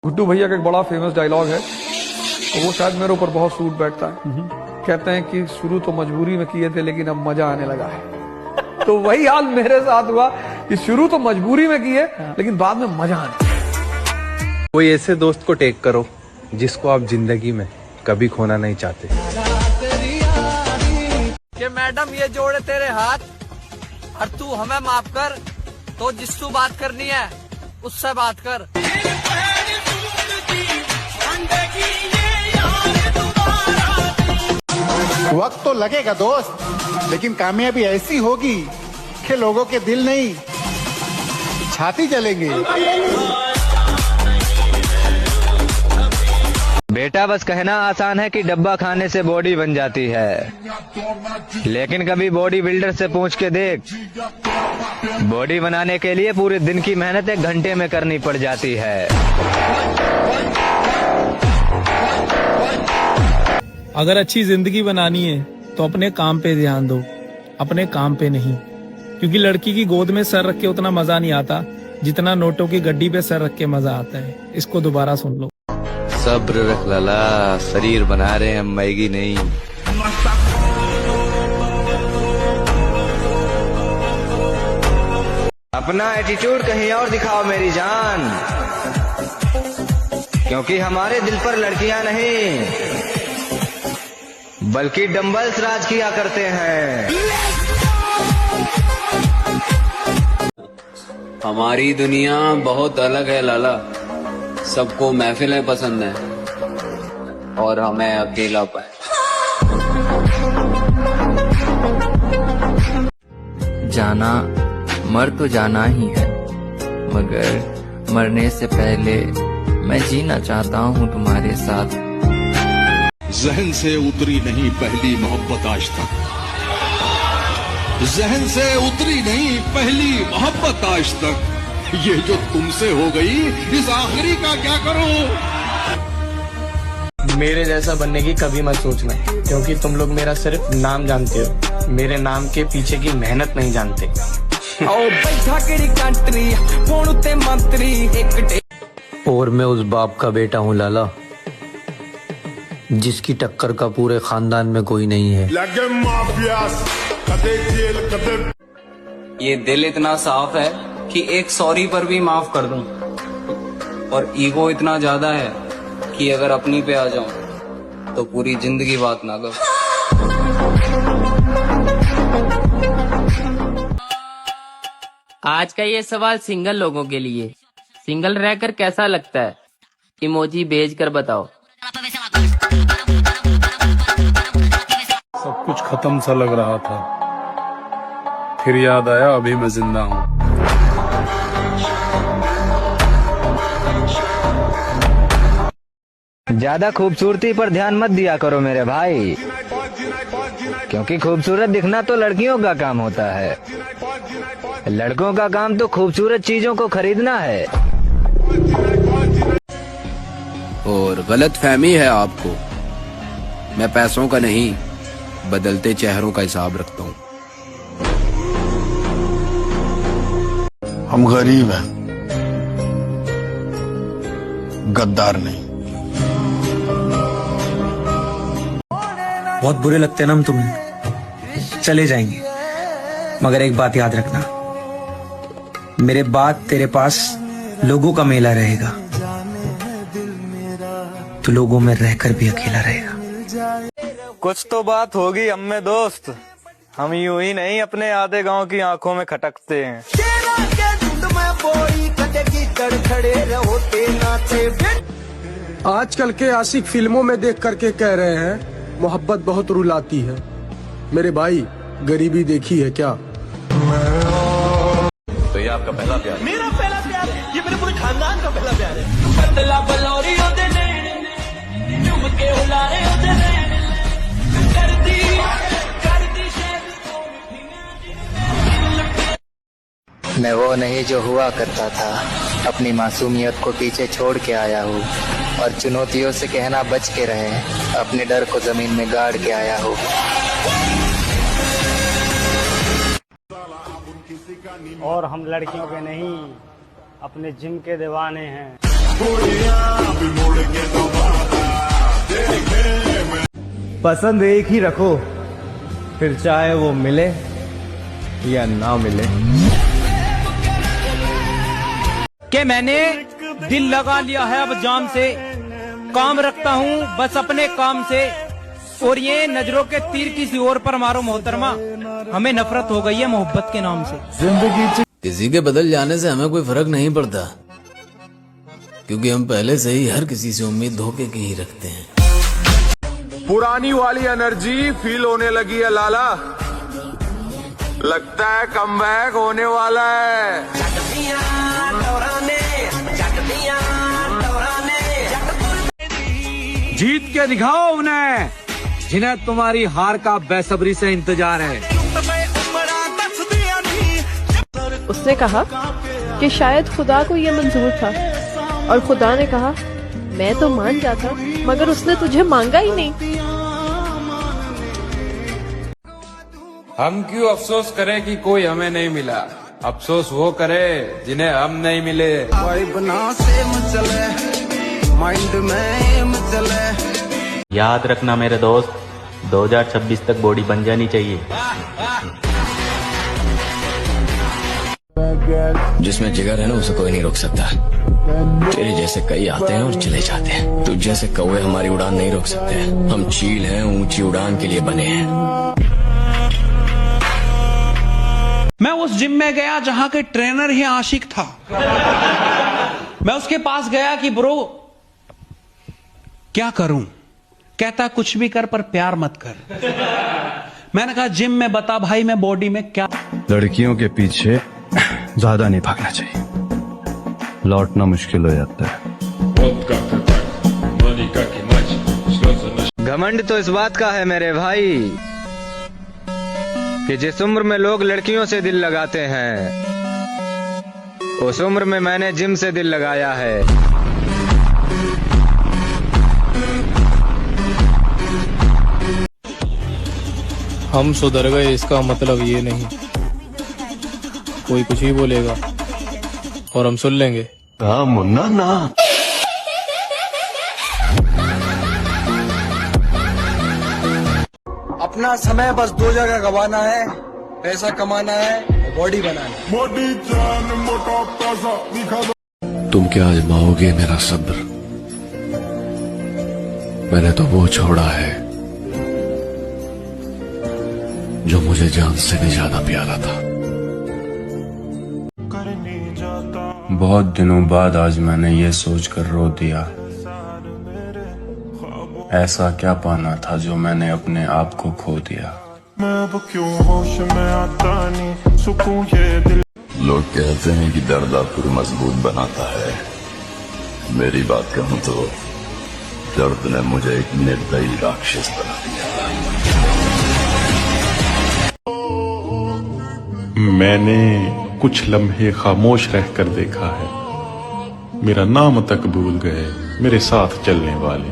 गुड्डू भैया का एक बड़ा फेमस डायलॉग है, तो वो शायद मेरे ऊपर बहुत सूट बैठता है। कहते हैं कि शुरू तो मजबूरी में किए थे लेकिन अब मजा आने लगा है। तो वही हाल मेरे साथ हुआ कि शुरू तो मजबूरी में किए लेकिन बाद में मजा आने। कोई ऐसे दोस्त को टेक करो जिसको आप जिंदगी में कभी खोना नहीं चाहते। कि मैडम ये जोड़े तेरे हाथ और तू हमें माफ कर, तो जिससे बात करनी है उससे बात कर। वक्त तो लगेगा दोस्त, लेकिन कामयाबी ऐसी होगी कि लोगों के दिल नहीं छाती जलेंगे। बेटा बस कहना आसान है कि डब्बा खाने से बॉडी बन जाती है, लेकिन कभी बॉडी बिल्डर से पूछ के देख, बॉडी बनाने के लिए पूरे दिन की मेहनत 1 घंटे में करनी पड़ जाती है। अगर अच्छी जिंदगी बनानी है तो अपने काम पे ध्यान दो, अपने काम पे नहीं, क्योंकि लड़की की गोद में सर रख के उतना मजा नहीं आता जितना नोटों की गड्डी पे सर रख के मजा आता है। इसको दोबारा सुन लो। सब्र रख लाला, शरीर बना रहे हैं, मैगी नहीं। अपना एटीट्यूड कहीं और दिखाओ मेरी जान, क्योंकि हमारे दिल पर लड़कियां नहीं बल्कि डंबल्स राज किया करते हैं। हमारी दुनिया बहुत अलग है लाला, सबको महफिलें पसंद है और हमें अकेलापन। जाना मर तो जाना ही है, मगर मरने से पहले मैं जीना चाहता हूँ तुम्हारे साथ। जहन से उतरी नहीं पहली मोहब्बत आज तक, जहन से उतरी नहीं पहली मोहब्बत आज तक। ये जो तुमसे हो गई, इस आखिरी का क्या करूं? मेरे जैसा बनने की कभी मत सोचना, क्योंकि तुम लोग मेरा सिर्फ नाम जानते हो, मेरे नाम के पीछे की मेहनत नहीं जानते। और मैं उस बाप का बेटा हूँ लाला, जिसकी टक्कर का पूरे खानदान में कोई नहीं है। ये दिल इतना साफ है कि एक सॉरी पर भी माफ कर दूं, और ईगो इतना ज्यादा है कि अगर अपनी पे आ जाऊं तो पूरी जिंदगी बात ना करूं। आज का ये सवाल सिंगल लोगों के लिए, सिंगल रहकर कैसा लगता है? इमोजी भेज कर बताओ। सब कुछ खत्म सा लग रहा था, फिर याद आया अभी मैं जिंदा हूँ। ज्यादा खूबसूरती पर ध्यान मत दिया करो मेरे भाई, क्योंकि खूबसूरत दिखना तो लड़कियों का काम होता है, लड़कों का काम तो खूबसूरत चीजों को खरीदना है। और गलत फहमी है आपको, मैं पैसों का नहीं बदलते चेहरों का हिसाब रखता हूँ। हम गरीब हैं, गद्दार नहीं। बहुत बुरे लगते हैं ना हम तुम्हें, चले जाएंगे, मगर एक बात याद रखना, मेरे बाद तेरे पास लोगों का मेला रहेगा, तो लोगों में रहकर भी अकेला रहेगा। कुछ तो बात होगी हम में दोस्त, हम यूं ही नहीं अपने आधे गांव की आंखों में खटकते हैं। आजकल के आशिक फिल्मों में देख करके कह रहे हैं मोहब्बत बहुत रुलाती है। मेरे भाई, गरीबी देखी है क्या? तो ये आपका पहला प्यार? मेरा पहला प्यार, ये मेरे पूरे खानदान का पहला प्यार है। मैं वो नहीं जो हुआ करता था, अपनी मासूमियत को पीछे छोड़ के आया हूँ, और चुनौतियों से कहना बच के रहे, अपने डर को जमीन में गाड़ के आया हूँ। और हम लड़कियों के नहीं, अपने जिम के दीवाने हैं। पसंद एक ही रखो, फिर चाहे वो मिले या ना मिले। कि मैंने दिल लगा लिया है अब जाम से, काम रखता हूँ बस अपने काम से, और ये नजरों के तीर किसी और पर मारो मोहतरमा, हमें नफरत हो गई है मोहब्बत के नाम से। जिंदगी किसी के बदल जाने से हमें कोई फर्क नहीं पड़ता, क्योंकि हम पहले से ही हर किसी से उम्मीद धोखे की ही रखते हैं। पुरानी वाली एनर्जी फील होने लगी है लाला, लगता है कमबैक होने वाला है। जीत के दिखाओ उन्हें जिन्हें तुम्हारी हार का बेसब्री से इंतजार है। उसने कहा कि शायद खुदा को ये मंजूर था, और खुदा ने कहा मैं तो मान जाता, मगर उसने तुझे मांगा ही नहीं। हम क्यों अफसोस करें कि कोई हमें नहीं मिला, अफसोस वो करे जिन्हें हम नहीं मिले। याद रखना मेरे दोस्त, 2026 तक बॉडी बन जानी चाहिए। जिसमें जिगर है ना, उसे कोई नहीं रोक सकता। तेरे जैसे कई आते हैं और चले जाते हैं, तुझ जैसे कौवे हमारी उड़ान नहीं रोक सकते। हम चील हैं, ऊंची उड़ान के लिए बने हैं। मैं उस जिम में गया जहां के ट्रेनर ही आशिक था। मैं उसके पास गया कि ब्रो क्या करूं, कहता कुछ भी कर पर प्यार मत कर। मैंने कहा जिम में बता भाई, मैं बॉडी में क्या। लड़कियों के पीछे ज्यादा नहीं भागना चाहिए, लौटना मुश्किल हो जाता है। घमंड तो इस बात का है मेरे भाई कि जिस उम्र में लोग लड़कियों से दिल लगाते हैं, उस उम्र में मैंने जिम से दिल लगाया है। हम सुधर गए इसका मतलब ये नहीं कोई कुछ ही बोलेगा और हम सुन लेंगे। हाँ मुन्ना ना। अपना समय बस दो जगह गवाना है, पैसा कमाना है, बॉडी बनाना है। तुम क्या आजमाओगे मेरा सब्र, मैंने तो वो छोड़ा है जो मुझे जान से भी ज्यादा प्यारा था। बहुत दिनों बाद आज मैंने ये सोचकर रो दिया, ऐसा क्या पाना था जो मैंने अपने आप को खो दिया। लोग कहते हैं कि दर्द आपको मजबूत बनाता है, मेरी बात कहूं तो दर्द ने मुझे एक निर्दयी राक्षस बना दिया। मैंने कुछ लम्हे खामोश रहकर देखा है, मेरा नाम तक भूल गए मेरे साथ चलने वाले।